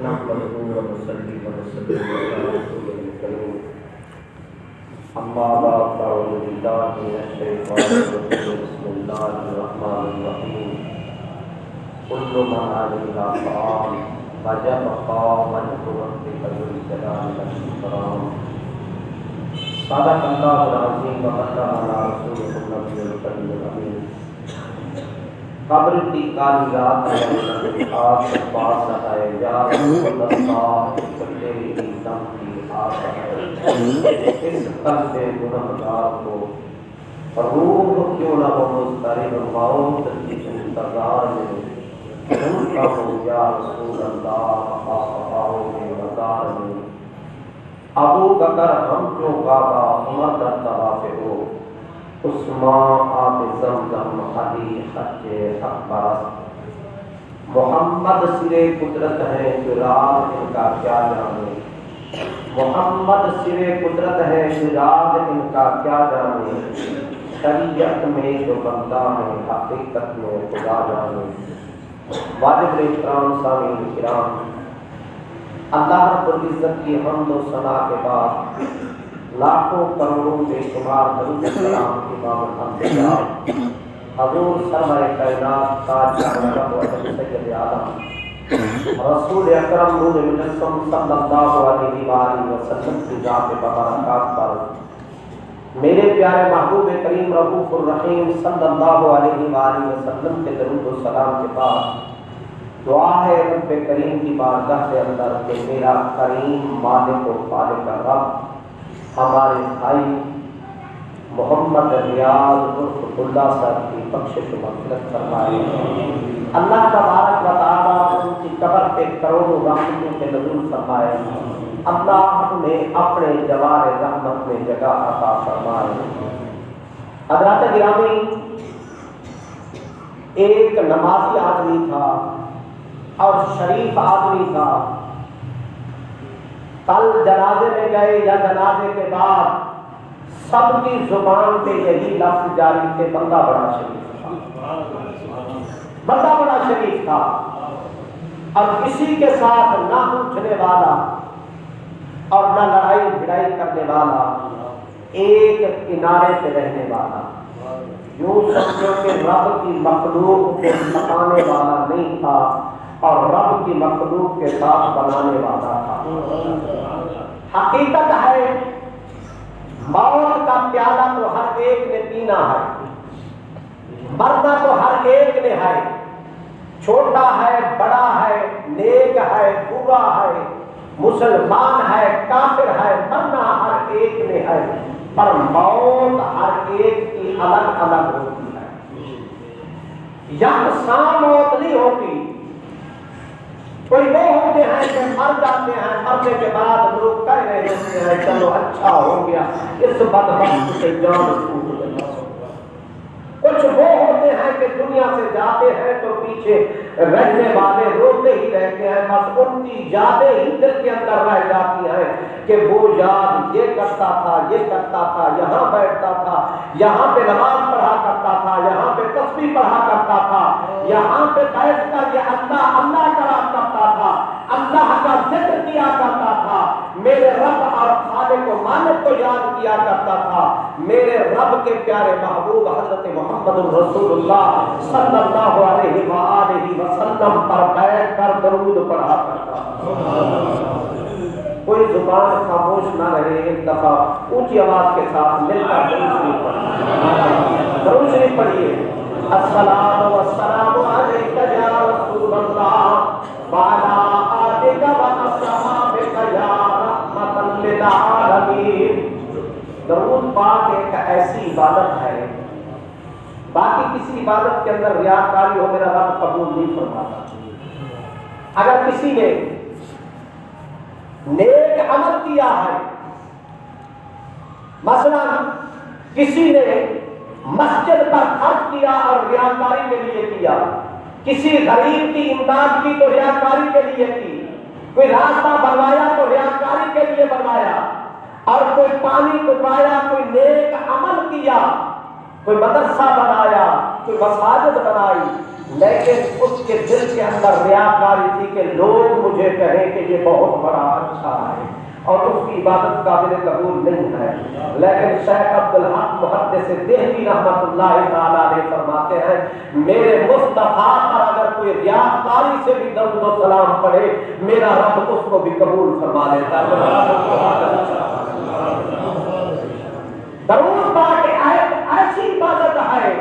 نحمده ونصلي ونسلم على رسوله الكريم أما بعد فأعوذ بالله من الشيطان الرجيم بسم الله الرحمن الرحيم كل من عليها فان ويبقى وجه ربك ذو الجلال والإكرام صدق الله العظيم وبلغنا رسوله النبي الكريم الأمين قبر کی کالی رات ہے آس پاس ہے یا رسول اللہ کلے دم کی آس ہے اس قلب گنہگار کو روح کیوں نہ ہو مضطرب موت کی انتظار میں جھوٹا ہو یا رسول اللہ آقاؤں میں مزار میں ابو بکر ہم جو کعبہ عمر در طواف ہو عثمان آب زمزم علی حج حق پرست محمد سرے قدرت ہے جو راز ان کا کیا جانے محمد سرے قدرت ہے جو راز ان کا کیا جانے شریعت میں جو بندہ ہے حقیقت میں خدا جانے واجب احترام سامعین کرام اللہ رب العزت کی حمد و ثنا کے بعد لاکھوں کروڑوں بے شمار درود سلام امام الانبیاء حضور سرور کائنات تاجدار رب و سید عالم رسول اکرم نور مجسم صلی اللہ علیہ وآلہ وسلم کی ذات مبارکات پر میرے پیارے محبوب کریم رؤوف الرحیم صلی اللہ علیہ وآلہ وسلم کے درود و سلام کے بعد دعا ہے رب کریم کی بارگاہ کے اندر کہ میرا کریم مالک و خالق رب ہمارے بھائی محمد ریاض عرف اللہ صاحب کی بخشش و مغفرت فرمائے اللہ تبارک و تعالیٰ ان کی قبر پہ کروڑوں رحمتوں کے نزول فرمائے اللہ نے اپنے جوار رحمت میں جگہ عطا فرمائے حضرات گرامی ایک نمازی آدمی تھا اور شریف آدمی تھا کل جنازے میں گئے یا جنازے کے بعد سب کی زبان پہ یہی لفظ جاری تھے بندہ بڑا شریف تھا بندہ بڑا شریف تھا اور کسی کے ساتھ نہ اٹھنے والا اور نہ لڑائی بھڑائی کرنے والا ایک کنارے پہ رہنے والا یوں سمجھو کہ رب کی مخلوق کو ستانے والا نہیں تھا اور رب کی مخلوق کے ساتھ بنانے والا تھا حقیقت ہے موت کا پیالہ تو ہر ایک نے پینا ہے مرنا تو ہر ایک نے ہے چھوٹا ہے بڑا ہے نیک ہے برا ہے مسلمان ہے کافر ہے مرنا ہر ایک نے ہے پر موت ہر ایک کی الگ الگ ہوتی ہے یکساں موت نہیں ہوتی کوئی وہ ہوتے ہیں کہ مر جاتے ہیں مرنے کے بعد لوگ کہہ رہے ہوتے ہیں چلو اچھا ہو گیا اس بدبخت سے جان چھوٹ گئی کچھ وہ ہوتے ہیں کہ دنیا سے جاتے ہیں تو پیچھے رہنے والے روتے ہی رہتے ہیں بس ان کی یادیں ہی دل کے اندر رہ جاتی ہیں کہ وہ یاد یہ کرتا تھا یہ کرتا تھا یہاں بیٹھتا تھا یہاں پہ نماز پڑھا کرتا تھا یہاں پہ تسبیح پڑھا کرتا تھا یہاں پہ بیٹھ کر یہ اللہ اللہ کرا کرتا تھا اللہ کا ذکر کیا کرتا تھا میرے رب اور خالق و مالک کو یاد کیا کرتا تھا میرے رب کے پیارے محبوب حضرت محمد رسول اللہ صلی اللہ علیہ وآلہ وسلم پر بیٹھ کر درود پڑھا کرتا تھا کوئی زبان خاموش نہ رہے ایک دفعہ اونچی آواز کے ساتھ مل کر درود شریف پڑھیے السلام والسلام علیک یا رسول اللہ وعلی آلک و اصحابک یا رحمۃ للعالمین درود پاک ایک ایسی عبادت ہے باقی کسی عبادت کے اندر ریاکاری ہو میرا رب قبول نہیں فرماتا اگر کسی نے نیک عمل کیا ہے مثلا کسی نے مسجد پر خرچ کیا اور ریاکاری کے لیے کیا کسی غریب کی امداد کی تو ریاکاری کے لیے کی کوئی راستہ بنوایا تو ریاکاری کے لیے بنوایا اور کوئی پانی پٹوایا کوئی نیک عمل کیا کوئی مدرسہ بنایا کوئی مساجد بنائی لیکن اس کے دل کے اندر ریاکاری تھی کہ لوگ مجھے مجھے کہیں کہ یہ بہت بڑا اچھا ہے اور اس کی عبادت قابل قبول نہیں ہے، لیکن شیخ عبدالحق محدث دہلوی رحمۃ اللہ تعالی علیہ فرماتے ہیں میرے مصطفیٰ پر اگر کوئی ریاکاری سے بھی درود و سلام پڑھے میرا رب اس کو بھی قبول فرما لیتا ہے۔ درود پاک ایسی عبادت ہے،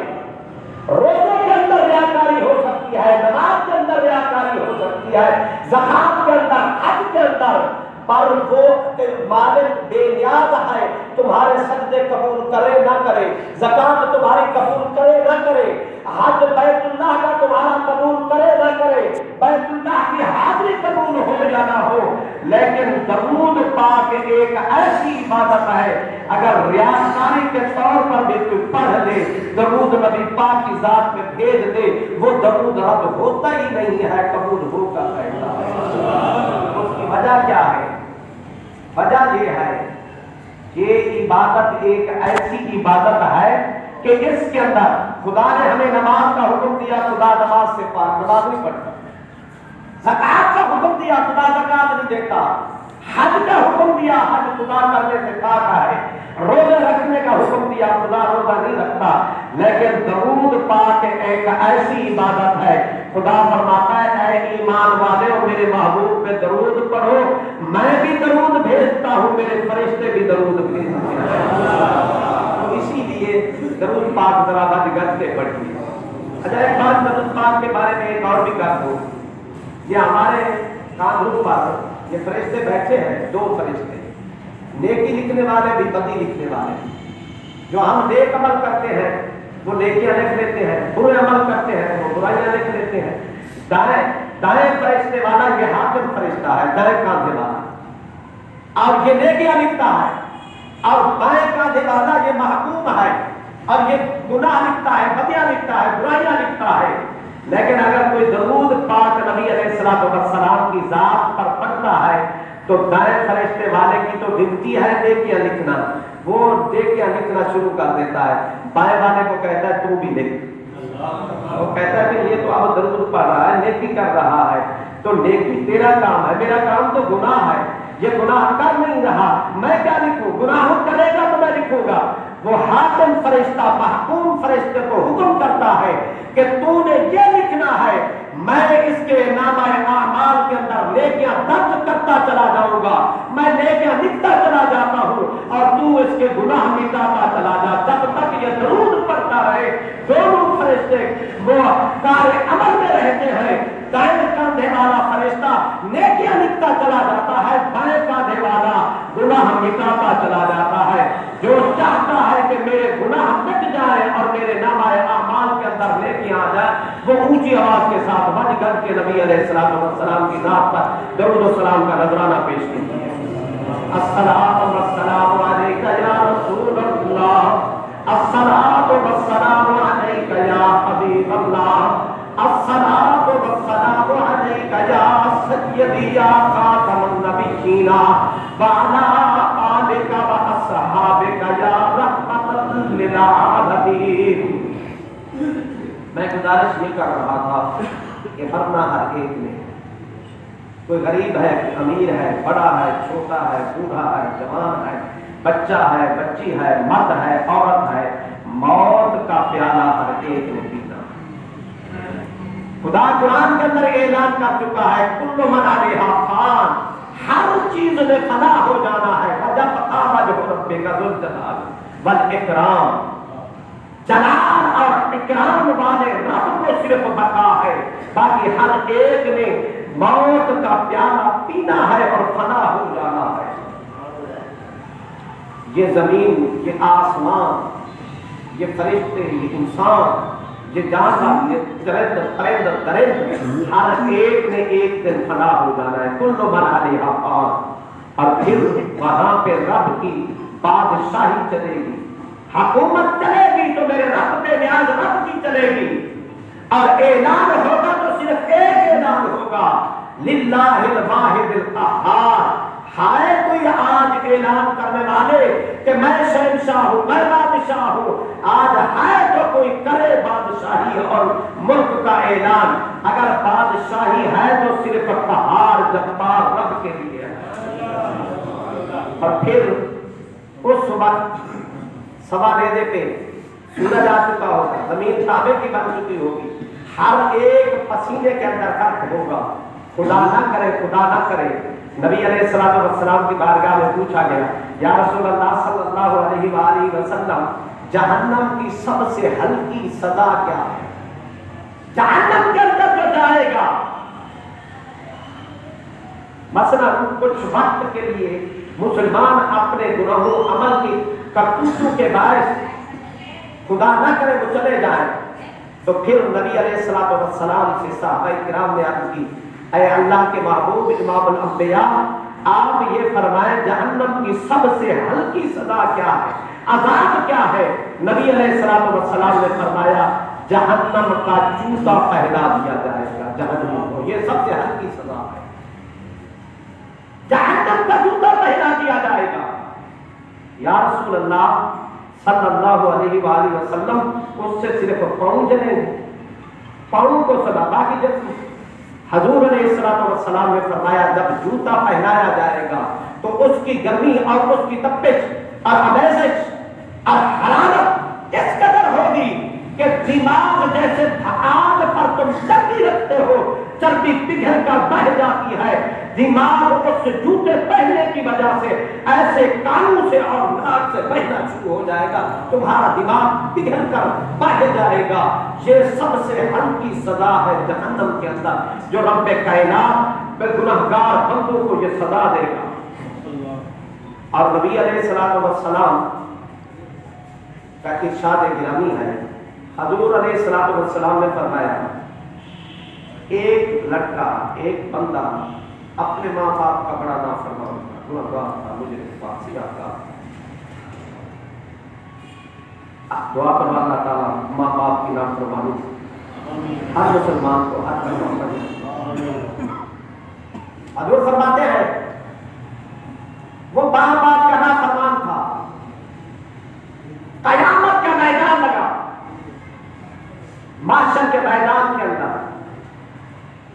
روزے کے اندر ریاکاری ہو سکتی ہے، نماز کے اندر ریاکاری ہو سکتی ہے، زکات کے اندر، حج کے اندر، پر وہ مالک بے نیاز ہے، تمہارے سجدے قبول کرے نہ کرے، زکات تمہاری قبول کرے نہ کرے، حج بیت اللہ کا تمہارا قبول کرے نہ کرے، بیت اللہ کی حاضری قبول ہو یا نہ ہو، لیکن درود پاک ایک ایسی عبادت ہے اگر ریاکاری کے طور پر بھی کوئی پڑھ لے، درود نبی پاک کی ذات میں بھیج دے، وہ درود رد ہوتا ہی نہیں ہے، قبول ہو کر رہتا ہے۔ اس کی وجہ کیا ہے؟ وجہ یہ ہے کہ عبادت ایک ایسی عبادت ہے کہ اس کے اندر خدا نے ہمیں نماز کا حکم دیا، خدا نماز سے نماز نہیں پڑھتا، زکات کا حکم دیا، خدا زکات نہیں دیتا، حج کا حکم دیا، حج خدا کرنے سے کہا ہے، روزے رکھنے کا حکم دیا، خدا روزہ نہیں رکھتا، لیکن درود پاک ایک ایسی عبادت ہے، خدا فرماتا ہے اے ایمان والے میرے محبوب پہ درود پڑھو، میں بھی درود بھیجتا ہوں، میرے فرشتے بھی درود بھیجتے ہیں، تو اسی لیے درود پاک ذرا بج گج کے پڑھیے۔ اچھا ایک بات درود پاک کے بارے میں ایک اور بھی کر دوں، یہ ہمارے کاغذ پر یہ فرشتے بیٹھے ہیں، دو فرشتے، نیکی لکھنے والے بھی، بدی لکھنے والے، جو ہم نیک عمل کرتے ہیں وہ نیکیاں لکھ لیتے ہیں، برے عمل کرتے ہیں وہ برائیاں لکھ لیتے ہیں۔ دائیں فرشتے والا یہ حاکم فرشتہ ہے، دائیں کاندھے والا، اور یہ نیکیاں لکھتا ہے، اور بائیں کاندھے والا یہ محکوم ہے اور یہ گناہ لکھتا ہے، بدیاں لکھتا ہے، برائیاں لکھتا ہے۔ لیکن اگر کوئی درود پاک نبی علیہ السلام کی ذات پر پڑھتا ہے تو دائیں فرشتے والے کی تو ڈیوٹی ہے نیکیاں لکھنا، وہ نیکیاں لکھنا شروع کر دیتا ہے، بائیں والے کو کہتا ہے تو بھی لکھ، وہ کہتا ہے کہ یہ تو اب درود پڑھ رہا ہے، نیکی کر رہا ہے، تو نیکی تیرا کام ہے، میرا کام تو گناہ ہے، یہ گناہ کر نہیں رہا، میں کیا لکھوں؟ گناہ کرے گا تو میں لکھوں گا۔ وہ حاکم فرشتہ محکوم فرشتے کو حکم کرتا ہے کہ تو نے یہ لکھنا ہے، میں اس کے نامہ اعمال کے اندر نیکیاں درج کرتا چلا جاؤں گا، میں نیکیاں لکھتا چلا جاتا ہوں اور تو اس کے گناہ مٹاتا چلا جا، جب تک یہ درود پڑھتا رہے۔ دونوں فرشتے وہ کار عمل میں رہتے ہیں، دائیں کاندھے والا فرشتہ نیکیاں لکھتا چلا جاتا ہے، بائیں کاندھے والا گناہ مٹاتا چلا جاتا ہے۔ جو چاہتا ہے کہ میرے گناہ مٹ جائے اور میرے نامہ اعمال کے اندر نیکیاں آ جائے، وہ اونچی آواز کے ساتھ بج گج کے نبی علیہ السلام کی ذات پر درود و سلام کا نذرانہ پیش کیجیے۔ السلام والسلام علیک یا رسول اللہ، السلام والسلام علیک یا حبیب اللہ، السلام والسلام علیک یا سیدی یا خاتم النبیین وعلی آلک واصحابک یا رحمۃ للعالمین۔ میں گزارش یہ کر رہا تھا کہ مرنا ہر ایک نے، کوئی غریب ہے، امیر ہے، بڑا ہے، چھوٹا ہے، بوڑھا ہے، جوان ہے، بچہ ہے، بچی ہے، مرد ہے، عورت ہے، موت کا پیالہ ہر ایک نے پینا۔ خدا قرآن کے اندر اعلان کر چکا ہے کل من علیہا فان، ہر چیز میں فنا ہو جانا ہے، وجب وجہ ربک ذو الجلال والاکرام، جلال اور اکرام والے رب کو صرف بقا ہے، باقی ہر ایک نے موت کا پیالہ پینا ہے اور فنا ہو جانا ہے۔ یہ زمین، یہ آسمان، یہ فرشتے، یہ انسان، یہ جانور، یہ چرند پرند درند، ہر ایک نے ایک دن فنا ہو جانا ہے۔ کل من علیہا فان، اور پھر وہاں پہ رب کی بادشاہی چلے گی، حکومت چلے گی تو میرے رب پہ نیاز رب کی چلے گی، اور اعلان ہوگا تو صرف ایک اعلان ہوگا للہ الواحد القہار۔ ہائے کوئی آج اعلان کرنے والے کہ میں شہنشاہ ہوں، میں بادشاہ ہوں، آج ہے تو کوئی کرے بادشاہی اور ملک کا اعلان۔ اگر بادشاہی ہے تو صرف قہار جبار رب کے لیے ہے۔ اور پھر اس وقت 2:15 پہ سورج آ چکا ہوگا، زمین تابے کی بن چکی ہوگی، ہر ایک پسینے کے اندر فرق ہوگا۔ خدا نہ کرے، خدا نہ کرے، نبی علیہ الصلوۃ والسلام کی بارگاہ میں پوچھا گیا، یا رسول اللہ صلی اللہ علیہ وآلہ وسلم، جہنم کی سب سے ہلکی سزا کیا ہے؟ جہنم کے اندر جو جائے گا، مثلا کچھ وقت کے لیے مسلمان اپنے گناہوں عمل کی کرتوتوں کے باعث خدا نہ کرے وہ چلے جائیں، تو پھر نبی علیہ الصلوۃ والسلام سے صحابہ کرام نے عرض کی، اے اللہ کے محبوب امام الانبیاء، آپ یہ فرمائیں جہنم کی سب سے ہلکی سزا کیا ہے، عذاب کیا ہے؟ نبی علیہ الصلوۃ والسلام نے فرمایا جہنم کا جوتا پہنا دیا جائے گا جہنم کو، یہ سب سے ہلکی سزا ہے، جہنم کا جوتا پہنا دیا جائے گا۔ یا رسول اللہ صلی اللہ علیہ وآلہ وسلم، اس سے صرف پاؤں جلیں گے، پاؤں کو سزا، باقی جب حضور علیہ الصلوۃ والسلام نے فرمایا جب جوتا پہنایا جائے گا تو اس کی گرمی اور اس کی تپش اور ابیزش اور حرارت اس قدر ہوگی کہ دماغ جیسے آگ پر تم چربی رکھتے ہو، چربی پگھل کر بہہ جاتی ہے، دماغ اس جوتے پہننے کی وجہ سے ایسے کانوں سے اور ناک سے بہنا شروع ہو جائے گا، تمہارا دماغ پگھل کر بہہ جائے گا۔ یہ سب سے ہلکی سزا ہے جہنم کے اندر، جو رب کائنات بے گنہگار بندوں کو یہ سزا دے گا۔ اور نبی علیہ الصلوۃ والسلام کا ارشاد گرامی ہے، حضور علیہ الصلوۃ والسلام نے فرمایا ایک لڑکا، ایک بندہ اپنے ماں باپ کا بڑا نافرمان تھا، گنہگار تھا، مجرم فاسق تھا، دعا کرو اللہ تعالیٰ ماں باپ کی نافرمانی سے ہر مسلمان کو ہر مسلمان۔ حضور فرماتے ہیں وہ ماں باپ کا نافرمان تھا، قیامت کا میدان لگا، معاشر کے میدان کے اندر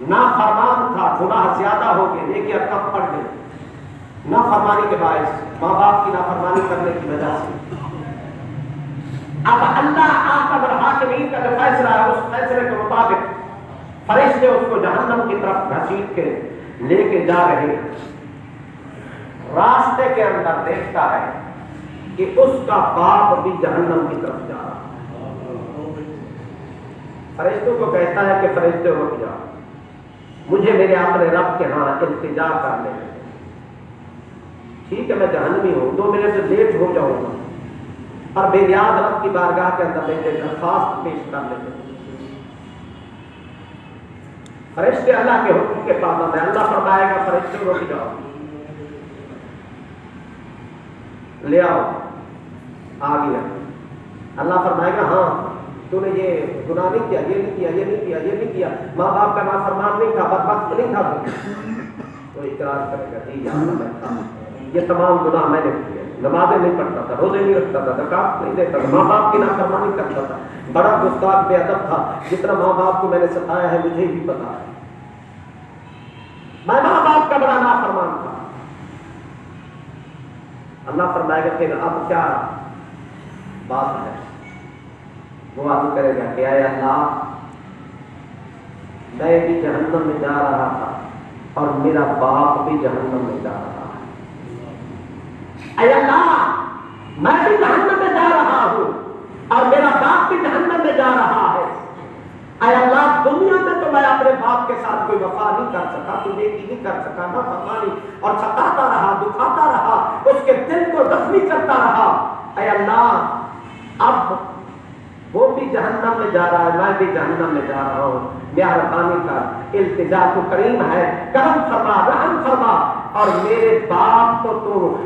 نافرمان تھا، گناہ زیادہ ہو گئے، نیکیاں کم پڑ گئی، نافرمانی کے باعث، ماں باپ کی نافرمانی کرنے کی وجہ سے۔ اب اللہ آپ اگر حاکمین کا جو فیصلہ ہے اس فیصلے کے مطابق فرشتے اس کو جہنم کی طرف گھسیٹ کے لے کے جا رہے ہیں، راستے کے اندر دیکھتا ہے کہ اس کا باپ بھی جہنم کی طرف جا رہا ہے، فرشتوں کو کہتا ہے کہ فرشتے رک جاؤ، مجھے میرے اپنے رب کے ہاں التجا کر لیں، ٹھیک ہے میں جہنمی ہوں، 2 منٹ سے لیٹ ہو جاؤں گا، اور بے یاد رب کی بارگاہ کے اندر لے درخواست پیش کر لیتے ہیں۔ فرشتے اللہ کے حکم کے پابند ہیں، اللہ فرمائے گا فرشتے رک جاؤ، لے آؤ، آ گیا، اللہ فرمائے گا ہاں تو نے یہ گناہ نہیں کیا، یہ نہیں کیا، یہ نہیں کیا، یہ نہیں کیا، ماں باپ کا نافرمان نہیں تھا، بدبخت نہیں تھا، تو اقرار کرے گا جی یار میں تھا، یہ تمام گناہ میں نے کیے، نمازیں نہیں پڑھتا تھا، روزے نہیں رکھتا تھا، زکات نہیں دیتا تھا، ماں باپ کی نافرمانی کرتا تھا، بڑا گستاخ بے ادب تھا، جتنا ماں باپ کو میں نے ستایا ہے مجھے بھی پتا ہے، میں ماں باپ کا بڑا نافرمان تھا۔ اللہ فرمائے گا پھر اب کیا بات ہے؟ وہ عرض کرے گا کہ اے اللہ میں بھی جہنم میں جا رہا تھا اور میرا باپ بھی جہنم میں جا رہا ہے، اے اللہ میں بھی جہنم میں جا رہا ہوں اور میرا باپ بھی جہنم میں جا رہا ہے، اے اللہ دنیا میں تو میں اپنے باپ کے ساتھ کوئی وفا نہیں کر سکا، تو نیکی نہیں کر سکا، نہ فرمانی، اور ستاتا رہا، دکھاتا رہا، اس کے دل کو زخمی کرتا رہا، اے اللہ اب وہ بھی جہنم میں جا رہا ہے، میں بھی جہنم میں جا رہا ہوں، مہربانی کر، التجا تو کریم ہے، کرم فرما، رحم فرما، اور میرے باپ کو تو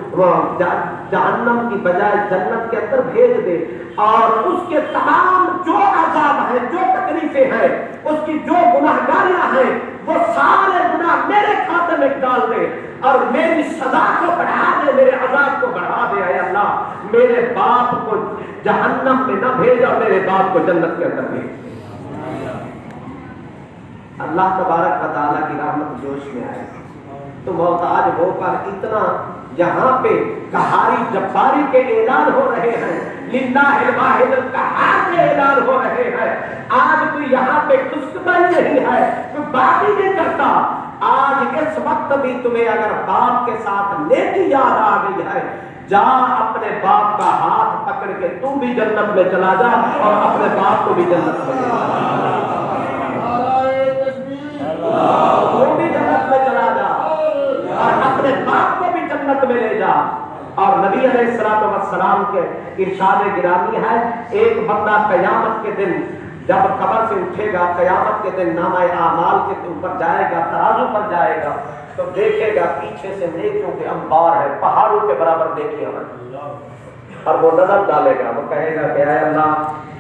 جہنم کی بجائے جنت کے اندر بھیج دے، اور اس کے تمام جو عذاب ہیں، جو تکلیفیں ہیں، اس کی جو گناہگاریاں ہیں، وہ سارے گناہ میرے کھاتے میں ڈال دے، اور میری سزا کو بڑھا دے، میرے عذاب کو بڑھا دے۔ اے اللہ، میرے باپ کو جہنم میں نہ بھیجا، میرے باپ کو جنت کے اندر بھیج۔ اللہ تبارک و تعالیٰ کی رحمت جوش میں آئے تو محتاج ہو کر اتنا یہاں پہ قہاری جباری کے اعلان ہو رہے ہیں، للہ الواحد القہار کے اعلان ہو رہے ہیں۔ آج کوئی یہاں پہ خشکبائی نہیں ہے، کوئی بات ہی نہیں کرتا۔ آج اس وقت بھی تمہیں اگر باپ کے ساتھ نیکی یاد آ گئی ہے، جا اپنے باپ کا ہاتھ پکڑ کے تم بھی جنت میں چلا جا اور اپنے باپ کو بھی جنت میں لے جا، وہ بھی جنت میں چلا جا اور اپنے باپ کو بھی جنت میں لے جا۔ اور نبی علیہ الصلوۃ والسلام کے ارشاد گرامی ہے، ایک بندہ قیامت کے دن جب قبر سے اٹھے گا، قیامت کے دن نامہ اعمال کے اوپر جائے گا، ترازو پر جائے گا تو دیکھے گا پیچھے سے نیکیوں کے انبار ہے، پہاڑوں کے برابر نیکیاں ہیں، اور وہ نظر ڈالے گا، وہ کہے گا کہ اے اللہ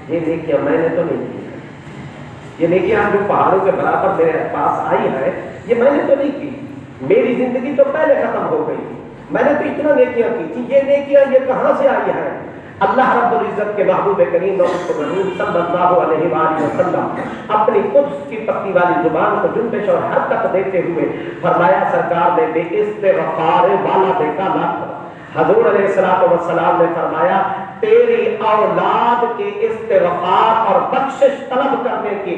یہ نیکیاں میں نے تو نہیں کی، یہ نیکیاں جو پہاڑوں کے برابر میرے پاس آئی ہے یہ میں نے تو نہیں کی، میری زندگی تو پہلے ختم ہو گئی تھی، میں نے تو اتنا نیکیاں کی تھی، یہ نیکیاں یہ کہاں سے آئی ہیں؟ اللہ رب العزت کے محبوب کریم صلی اللہ علیہ وآلہ وسلم اپنی قدس کی پتی والی زبان کو جنبش اور حرکت دیتے ہوئے فرمایا، سرکار نے بے استغفار والا دیکھا لکھ۔ حضور علیہ الصلوۃ والسلام نے فرمایا، تیری اولاد کے استغفار اور بخشش طلب کرنے کی،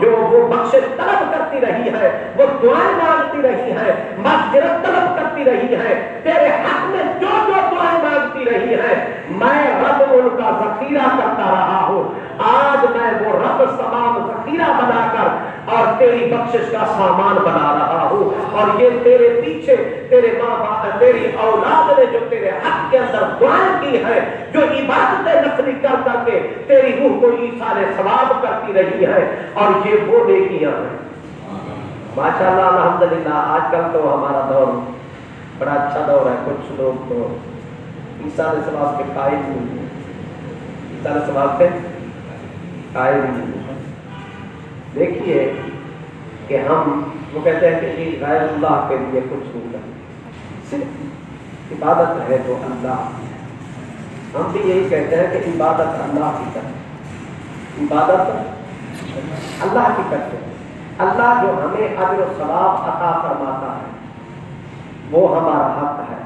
جو وہ بخشش طلب کرتی رہی ہے، وہ دعائیں مانگتی رہی ہے، مغفرت طلب کرتی رہی ہے، تیرے حق میں جو جو دعائیں مانگتی رہی ہے، میں رب ان کا ذخیرہ کرتا رہا ہوں۔ آج میں وہ رب تمام ذخیرہ بنا کر اور تیری بخشش کا سامان بنا رہا ہوں، اور یہ تیرے پیچھے تیرے ماں باپ، تیری اولاد نے جو تیرے حق کے اندر دعائیں کی ہے، جو عبادتیں نفلی کر کر کے تیری روح کو ایثار ثواب کرتی رہی ہے، اور یہ وہ نیکیاں ہیں۔ ماشاءاللہ الحمدللہ آج کل تو ہمارا دور بڑا اچھا دور ہے، کچھ لوگ تو ایثار ثواب کے قائل نہیں ہیں، ایثار ثواب کے قائل نہیں ہیں۔ دیکھیے کہ ہم وہ کہتے ہیں کہ یہ غیر اللہ کے لیے کچھ نہیں کرتے، صرف عبادت ہے تو اللہ، ہم بھی یہی کہتے ہیں کہ عبادت اللہ کی کرتے، عبادت اللہ کی کرتے ہیں۔ اللہ جو ہمیں اجر و ثواب عطا فرماتا ہے وہ ہمارا حق ہے۔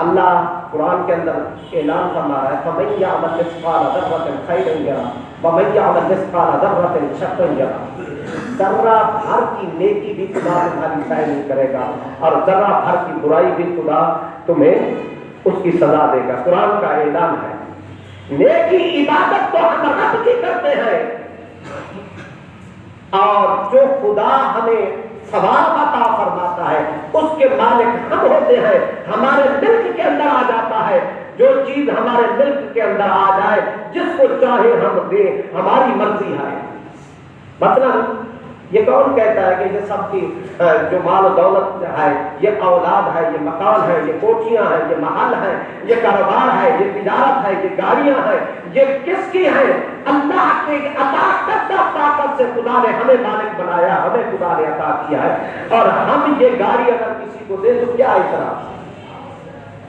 اللہ قرآن کے اندر اعلان فرما رہا ہے، فَمَن يَعْمَلْ مِثْقَالَ ذَرَّةٍ خَيْرًا يَرَهُ وَمَن يَعْمَلْ مِثْقَالَ ذَرَّةٍ شَرًّا يَرَهُ۔ ذرہ بھر کی نیکی بھی خدا تمہاری سائے نہیں کرے گا، اور ذرہ بھر کی برائی بھی خدا تمہیں اس کی سزا دے گا۔ قرآن کا اعلان ہے، نیکی عبادت تو ہم رب کی کرتے ہیں، اور جو خدا ہمیں ثواب عطا فرماتا ہے اس کے مالک ہم ہوتے ہیں، ہمارے ملک کے اندر آ جاتا ہے، جو چیز ہمارے ملک کے اندر آ جائے جس کو چاہے ہم دیں، ہماری مرضی ہے۔ مطلب یہ کون کہتا ہے کہ یہ سب کی جو مال و دولت ہے، یہ اولاد ہے، یہ مکان ہے، یہ کوٹھیاں ہیں، یہ محل ہے، یہ کاروبار ہے، یہ تجارت ہے، یہ گاڑیاں ہیں، یہ کس کی ہیں؟ اللہ کے عطا کردہ طاقت سے خدا نے ہمیں مالک بنایا، ہمیں خدا نے عطا کیا ہے، اور ہم یہ گاڑی اگر کسی کو دے تو کیا اعتراض؟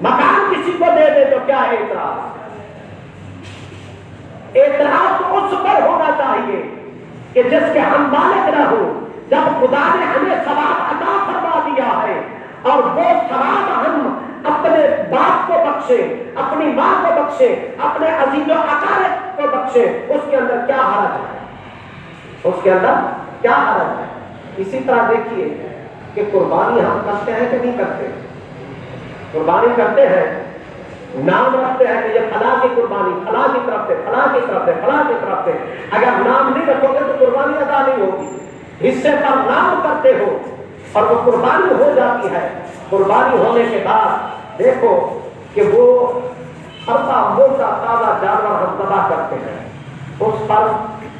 مکان کسی کو دے دے تو کیا اعتراض؟ اعتراض تو اس پر ہونا چاہیے کہ جس کے ہم مالک نہ ہو۔ جب خدا نے ہمیں ثواب عطا فرما دیا ہے اور وہ ثواب ہم اپنے باپ کو بخشے، اپنی ماں کو بخشے، اپنے عزیز و اقارب کو بخشے، اس کے اندر کیا حرج ہے؟ اس کے اندر کیا حرج ہے؟ اسی طرح دیکھیے کہ قربانی ہم کرتے ہیں کہ نہیں کرتے؟ قربانی کرتے ہیں، نام رکھتے ہیں کہ یہ فلاں کی قربانی، فلاں کی طرف سے، فلاں کی طرف سے، فلاں کی طرف سے۔ اگر نام نہیں رکھو گے تو قربانی ادا نہیں ہوگی۔ حصے پر نام کرتے ہو اور وہ قربانی ہو جاتی ہے۔ قربانی ہونے کے بعد دیکھو کہ وہ ہلکا موٹا تازہ جانور ہم ذبح کرتے ہیں، اس پر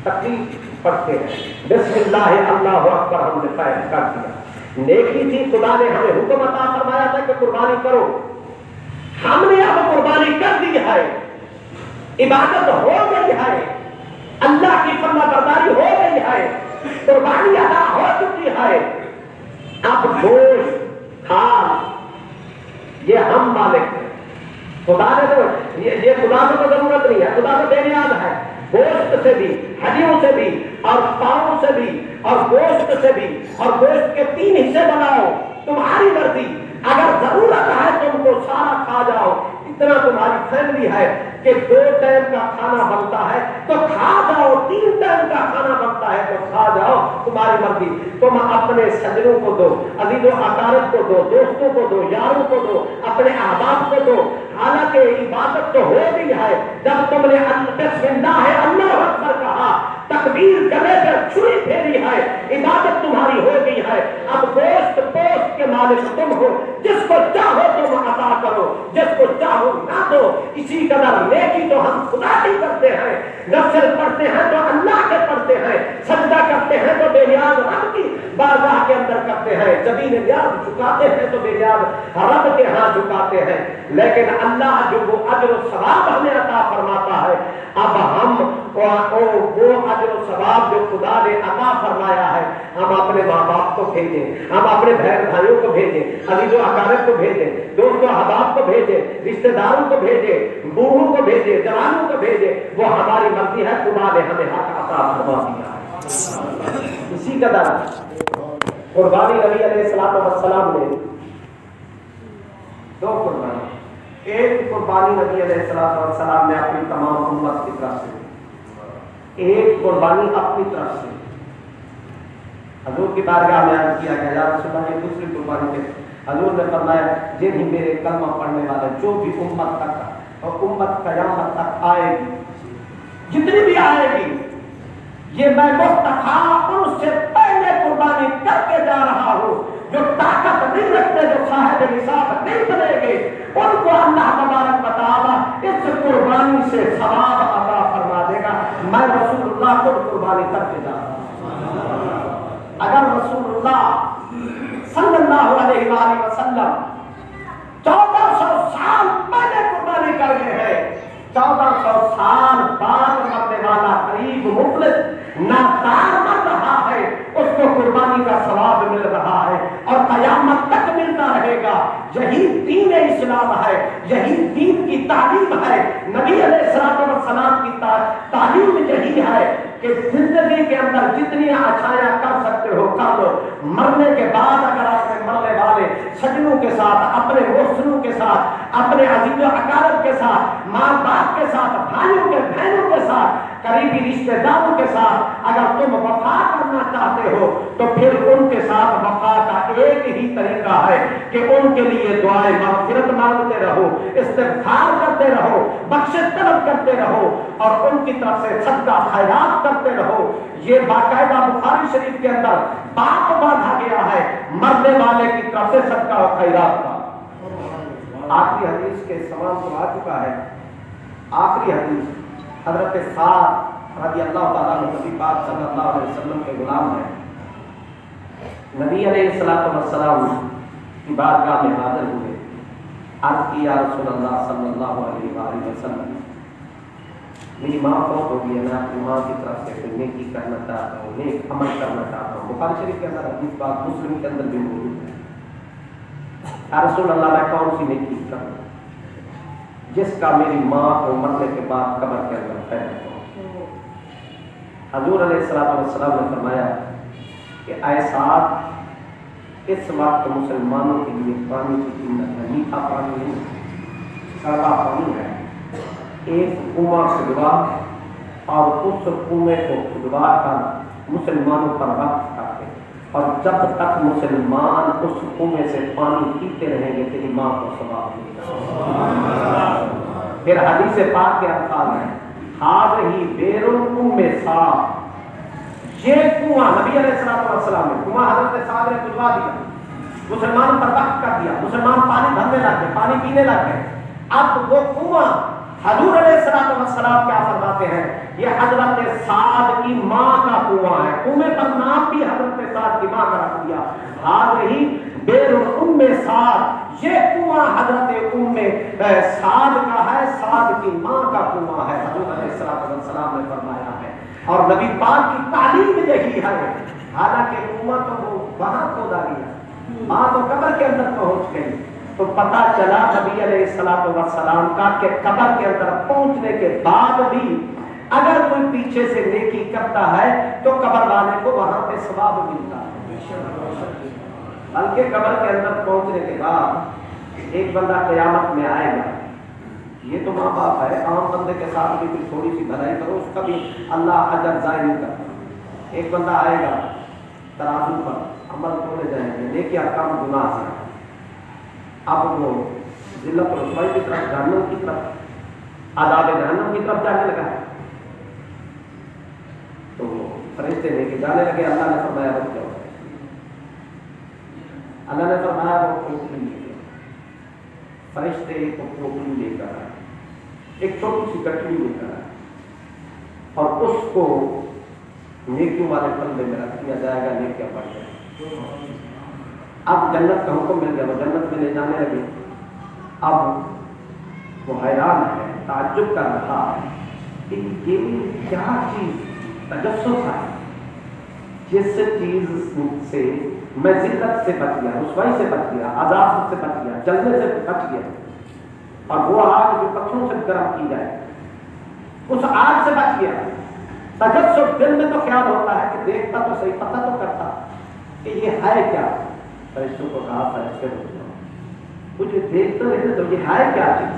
تکلیف پڑھتے ہیں، بسم اللہ اللہ اکبر ہم نے قائم کر دیا، نیکی تھی، خدا نے ہمیں حکم عطا فرمایا تھا کہ قربانی کرو، ہم نے اب قربانی کر دی ہے، عبادت ہو گئی ہے، اللہ کی فرما برداری ہو گئی ہے، قربانی ادا ہو چکی ہے، اب گوشت کھال یہ ہم مالک ہیں۔ خدا نے تو یہ خدا کو تو ضرورت نہیں ہے، خدا تو بے نیاز ہے، گوشت سے بھی، ہڈیوں سے بھی، اور پاؤں سے بھی، اور گوشت سے بھی، اور گوشت کے 3 حصے بناؤ، تمہاری مرضی، اگر ضرورت ہے تم کو سارا کھا جاؤ، اتنا تمہاری فیملی ہے کہ 2 ٹائم کا کھانا بنتا ہے تو کھا جاؤ، 3 ٹائم کا کھانا بنتا ہے تو کھا جاؤ، تمہاری مرضی۔ تم اپنے سجنوں کو دو، عزیز و اقارب کو دو، دوستوں کو دو، یاروں کو دو، اپنے احباب کو دو، حالانکہ عبادت تو ہو گئی ہے۔ جب تم نے بسم اللہ اللہ اکبر کہا، تکبیر گلے پر چھری پھیری ہے، عبادت تمہاری ہو گئی ہے، اب گوشت پوشت کے مالک تم ہو، جس کو چاہو تم عطا کرو، جس کو چاہو نہ دو۔ اسی قدر نیکی تو ہم خدا کی کرتے ہیں، نفل پڑھتے ہیں تو اللہ کے پڑھتے ہیں، سجدہ کرتے ہیں تو بے نیاز رب کی بارگاہ کے اندر کرتے ہیں، زمین نیاز جھکاتے ہیں تو بے نیاز رب کے ہاں جھکاتے ہیں، لیکن اللہ جو وہ اجر و ثواب ہمیں عطا فرماتا ہے، اب ہم وہ اجر و ثواب جو خدا نے عطا فرمایا ہے، ہم اپنے ماں باپ کو بھیجیں، ہم اپنے بہن بھائیوں کو بھیجیں، عزیز و اقارب کو بھیجیں، دوست و احباب کو بھیجیں، رشتہ داروں کو بھیجیں، بوڑھوں کو بھیجیں، جوانوں کو بھیجیں، وہ ہماری مرضی ہے، خدا نے ہمیں حق عطا فرما دیا ہے۔ اسی قدر قربانی نبی علیہ السلام نے 2 قربانی، ایک قربانی نبی علیہ السلام نے اپنی تمام امت کی طرف سے، ایک قربانی اپنی طرف سے۔ حضور کی بارگاہ میں عرض کیا کہ یا رسول اللہ یہ دوسری قربانی ہے۔ حضور نے فرمایا جن ہی میرے کلمہ پڑھنے والے جو بھی امت تک اور امت قیامت تک آئے گی، جتنی بھی آئے گی، یہ میں مستحق ان سے پہلے قربانی کر کے جا رہا ہوں، جو طاقت نہیں رکھتے، جو صاحب نصاب نہیں بنے گے، ان کو اللہ تبارک و تعالی اس قربانی سے ثواب عطا فرما دے گا۔ میں رسول اللہ خود قربانی کر کے جا رہا ہوں۔ اگر رسول اللہ صلی اللہ علیہ وآلہ وسلم 1400 سال پہلے قربانی کر گئے ہیں، 1400 سال بعد مرنے والا قریب مفلس نادار مر رہا ہے، اس کو قربانی کا ثواب مل رہا ہے اور قیامت تک ملتا رہے گا۔ یہی دین اسلام ہے، یہی دین کی تعلیم ہے، نبی علیہ السلام کی تعلیم یہی ہے کہ زندگی کے اندر جتنی اچھائیاں کر سکتے ہو کر لو، مرنے کے بعد اگر اپنے مرنے والے سجنوں کے ساتھ، اپنے محسنوں کے ساتھ، اپنے عزیز و اقارب کے ساتھ، ماں باپ کے ساتھ، بھائیوں کے بہنوں کے ساتھ، قریبی رشتہ داروں کے ساتھ اگر تم وفا کرنا چاہتے ہو تو پھر ان کے ساتھ وفا کا ایک ہی طریقہ ہے کہ ان کے لیے دعائیں مغفرت مانگتے رہو، استغفار کرتے رہو، بخشش طلب کرتے رہو اور ان کی طرف سے صدقہ خیرات کرتے رہو۔ یہ باقاعدہ بخاری شریف کے اندر باب باندھا گیا ہے مرنے والے کی طرف سے صدقہ و خیرات کا۔ آخری حدیث کے سامان تو آ چکا ہے، آخری حدیث حضرت سعد رضی اللہ تعالیٰ عنہ نبی پاک صلی اللہ علیہ وسلم کے غلام ہیں، نبی علیہ السلام کی بارگاہ میں حاضر ہوئے، عرض کی یا رسول اللہ صلی اللہ علیہ وآلہ وسلم میری ماں فوت ہو گئی ہے، میں اپنی ماں کی طرف سے کوئی نیکی کرنا چاہتا ہوں، نیک عمل کرنا چاہتا ہوں۔ بخاری شریف کے اندر حدیث بات مسلم کے اندر بھی موجود ہے۔ یا رسول اللہ میں کون سی نیکی کروں جس کا میری ماں کو مرنے کے بعد قبر کے اندر فائدہ ہو؟ حضور علیہ السلام نے فرمایا کہ اے سعد، اس وقت مسلمانوں کے لیے پانی کی قیمت ہے، میٹھا پانی نہیں، کڑوا پانی ہے، ایک کنواں کھدوا اور اس کنویں کو کھدوا کر مسلمانوں پر وقف کرتے، اور جب تک مسلمان اس کنویں سے پانی پیتے رہیں گے تیری ماں کو ثواب ملے گا۔ پھر حدیث پاک کے الفاظ ہیں ہذہ بئر ام سعد، یہ کنواں نبی علیہ السلام نے کنواں حضرت سعد نے کھدوا دیا، مسلمان پر وقف کر دیا، مسلمان پانی بھرنے لگ گئے، پانی پینے لگ گئے، اب وہ کنواں حضور علیہ السلام کیا فرماتے ہیں؟ یہ حضرت سعد کی ماں کا کنواں ہے. کنویں پر نام بھی حضرت سعد کی ماں کا رکھ دیا. ہی بیر ام سعد، یہ کنواں حضرت ام سعد کا ہے، سعد کی ماں کا کنواں ہے. حضور علیہ السلام نے فرمایا ہے اور نبی پاک کی تعلیم یہی ہے. حالانکہ کنواں تو وہ وہاں کھودا گیا، ماں تو قبر کے اندر پہنچ گئی. تو پتا چلا نبی علیہ السلام کا کہ قبر کے اندر پہنچنے کے بعد بھی اگر کوئی پیچھے سے نیکی کرتا ہے تو قبر والے کو وہاں پہ ثواب ملتا ہے. بلکہ قبر کے اندر پہنچنے کے بعد ایک بندہ قیامت میں آئے گا. یہ تو ماں باپ ہے، عام بندے کے ساتھ بھی کوئی تھوڑی سی بھلائی کرو، اس کا بھی اللہ اجر ضائع نہیں کرتا. ایک بندہ آئے گا ترازو پر، عمل تولے جائیں گے، نیکیاں کم گناہ سے. اب وہ ذلت و رسوائی کی طرف، جہنم کی طرف، عذاب جہنم کی طرف جانے لگا ہے. تو فرشتے لے کے جانے لگے. اللہ نے فرمایا رک جاؤ. اللہ نے فرمایا وہ پوٹلی لے گئے. فرشتے کو پوٹلی لے کر آئے، ایک چھوٹی سی کٹڑی لے کر آئے اور اس کو نیکیوں والے پلڑے میں رکھ دیا جائے گا. نیکیاں پڑھ جائے. اب جنت کا حکم مل گیا، وہ جنت میں لے جانے لگے. اب وہ حیران ہے، تعجب کر رہا ہے کہ یہ کیا چیز تجسس ہے. جس چیز سے میں ذلت سے بچ گیا، رسوائی سے بچ گیا، عذاب سے بچ گیا، جلنے سے بچ گیا، اور وہ آگ جو پتھروں سے گرم کی جائے اس آگ سے بچ گیا. تجسس دل میں تو خیال ہوتا ہے کہ دیکھتا تو صحیح، پتہ تو کرتا کہ یہ ہے کیا. فرشتوں کو کہا فرشتے مجھے دیکھ تو نہیں تو یہ ہے کیا چیز.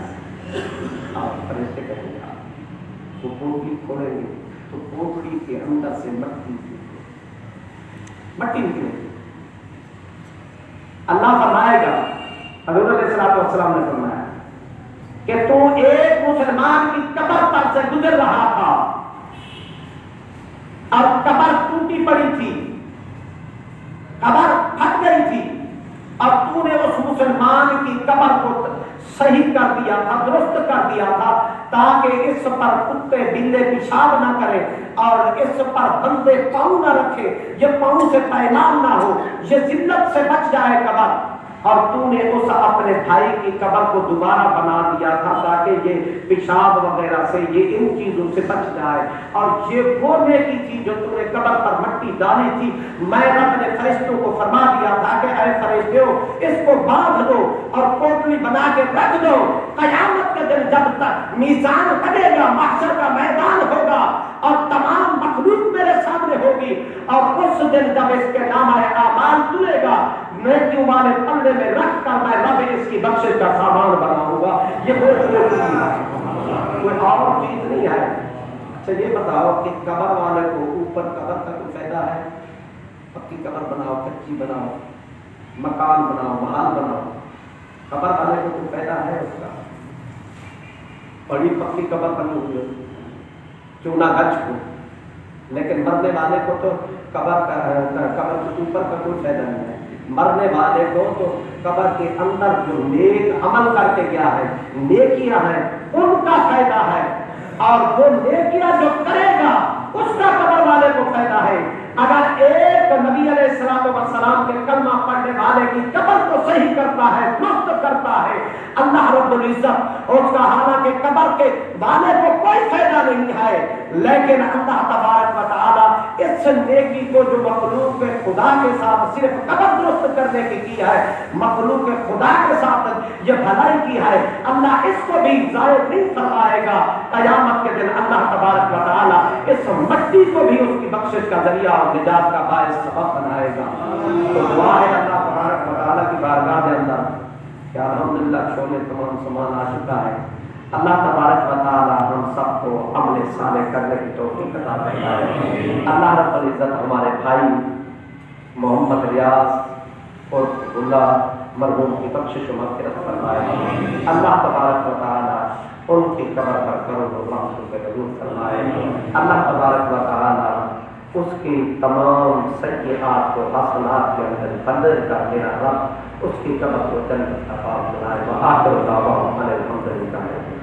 آپ فرشتے کہیں گے وہ پوٹلی کھولیں گے تو پوٹلی کے اندر سے مٹی نکلے گی. اللہ فرمائے گا، حضور علیہ السلام نے فرمایا کہ تو ایک مسلمان کی قبر پر سے گزر رہا تھا اور قبر ٹوٹی پڑی تھی، قبر پھٹ گئی تھی، اب تو نے اس مسلمان کی قبر کو صحیح کر دیا تھا، درست کر دیا تھا تاکہ اس پر کتے بلے پیشاب نہ کرے اور اس پر بندے پاؤں نہ رکھے، یہ پاؤں سے پیمان نہ ہو، یہ ذلت سے بچ جائے قبر. اور تو نے اس اپنے بھائی کی قبر کو دوبارہ بنا دیا تھا تاکہ یہ پیشاب وغیرہ سے، یہ ان چیزوں سے بچ جائے. اور یہ وہ نیکی تھی جو تم نے قبر پر مٹی ڈالی تھی. میں رب نے فرشتوں کو فرما دیا تھا کہ اے فرشتوں اس کو باندھ دو اور پوٹلی بنا کے رکھ دو. قیامت کے دن جب تک میزان لگے گا، محشر کا میدان ہوگا اور تمام مخلوق میرے سامنے ہوگی، اور اس دن جب اس کے نامہ اعمال تلے گا نیکیوں والے پلڑے میں رکھ کر میں رب اس کی بخشش کا سامان بناؤں گا. یہ وہ کوئی اور چیز نہیں ہے. اچھا یہ بتاؤ کہ قبر والے کو اوپر قبر کا کوئی فائدہ ہے؟ پکی قبر بناؤ، کچی بناؤ، مکان بناؤ، محل بناؤ، قبر والے کو کوئی فائدہ ہے اس کا؟ بڑی پکی قبر بنی ہوئی ہے، چونا گچ کو، لیکن مرنے والے کو تو قبر کے اوپر کا کوئی فائدہ نہیں ہے. مرنے والے کو تو قبر کے اندر جو نیک عمل کر کے گیا ہے، نیکیاں ہیں، ان کا فائدہ ہے، اور وہ نیکیاں جو کرے گا اس کا قبر والے کو فائدہ ہے. اگر ایک نبی علیہ السلام کے کلمہ پڑھنے والے کی قبر کو صحیح کرتا ہے، درست کرتا ہے، اللہ رب العزت اس کا، حالانکہ قبر کے والے کو کوئی فائدہ نہیں ہے، لیکن اللہ تبارک و تعالی اس نیکی کو جو مخلوق خدا کے ساتھ صرف قبر درست کرنے کی ہے، مخلوق خدا کے ساتھ یہ بھلائی کی ہے، اللہ اس کو بھی ضائع نہیں فرمائے گا. قیامت کے دن اللہ تبارک و تعالی اس مٹی کو بھی اس کی بخشش کا ذریعہ اور نجات کا باعث سبب بنائے گا. تو دعا ہے اللہ تبارک و تعالی کی بارگاہ کے اندر کہ الحمدللہ شعلے تمام سامان آ چکا ہے. اللہ تبارک و تعالی ہم سب کو عمل صالح کرنے کی توفیق عطا فرمائے. اللہ رب العزت ہمارے بھائی محمد ریاض اور اللہ مرحوم کی بخشش و مغفرت فرمائے. اللہ تبارک و تعالی ان کی قبر پر کروڑوں رحمتوں کے نزول فرمائے. اللہ تبارک و تعالی اس کی تمام سیئات کو حسنات کے اندر بدل کر میرا رب اس کی قبر کو جنت کا باغ بنائے. وآخر دعوانا الحمدللہ.